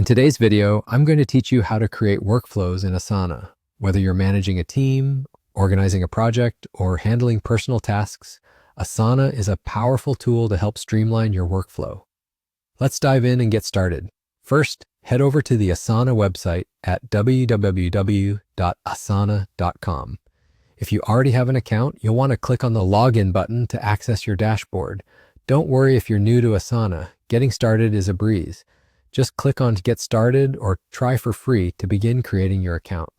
In today's video, I'm going to teach you how to create workflows in Asana. Whether you're managing a team, organizing a project, or handling personal tasks, Asana is a powerful tool to help streamline your workflow. Let's dive in and get started. First, head over to the Asana website at www.asana.com. If you already have an account, you'll want to click on the Login button to access your dashboard. Don't worry if you're new to Asana. Getting started is a breeze. Just click on Get Started or try for free to begin creating your account.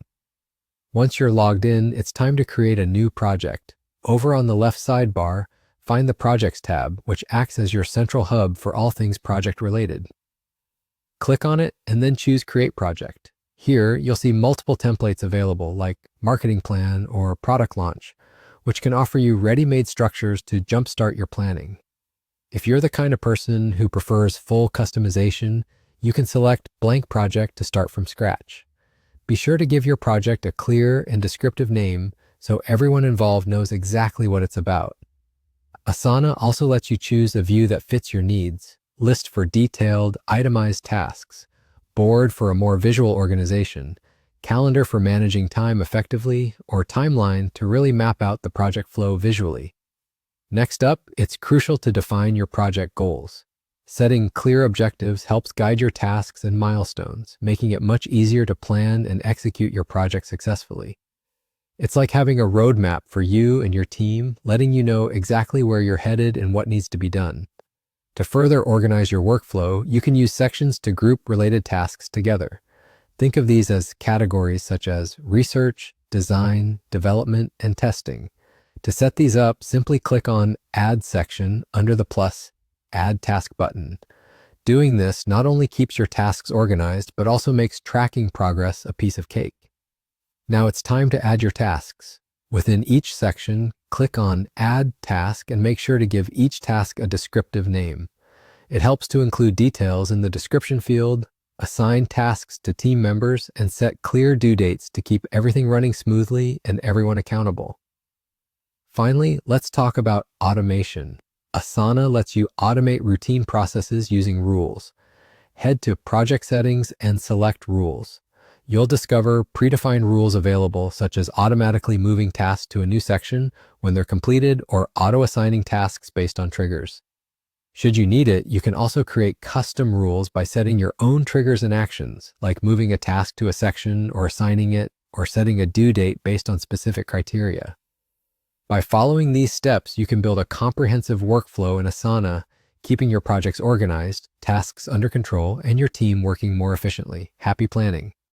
Once you're logged in, it's time to create a new project. Over on the left sidebar, find the Projects tab, which acts as your central hub for all things project-related. Click on it and then choose Create Project. Here, you'll see multiple templates available like Marketing Plan or Product Launch, which can offer you ready-made structures to jumpstart your planning. If you're the kind of person who prefers full customization, you can select Blank Project to start from scratch. Be sure to give your project a clear and descriptive name so everyone involved knows exactly what it's about. Asana also lets you choose a view that fits your needs, List for detailed, itemized tasks, Board for a more visual organization, Calendar for managing time effectively, or Timeline to really map out the project flow visually. Next up, it's crucial to define your project goals. Setting clear objectives helps guide your tasks and milestones, making it much easier to plan and execute your project successfully. It's like having a roadmap for you and your team, letting you know exactly where you're headed and what needs to be done. To further organize your workflow, you can use sections to group related tasks together. Think of these as categories such as research, design, development, and testing. To set these up, simply click on Add Section under the plus Add Task button. Doing this not only keeps your tasks organized, but also makes tracking progress a piece of cake. Now it's time to add your tasks. Within each section, click on Add Task and make sure to give each task a descriptive name. It helps to include details in the description field, assign tasks to team members, and set clear due dates to keep everything running smoothly and everyone accountable. Finally, let's talk about automation. Asana lets you automate routine processes using rules. Head to Project Settings and select Rules. You'll discover predefined rules available, such as automatically moving tasks to a new section when they're completed or auto-assigning tasks based on triggers. Should you need it, you can also create custom rules by setting your own triggers and actions, like moving a task to a section or assigning it, or setting a due date based on specific criteria. By following these steps, you can build a comprehensive workflow in Asana, keeping your projects organized, tasks under control, and your team working more efficiently. Happy planning!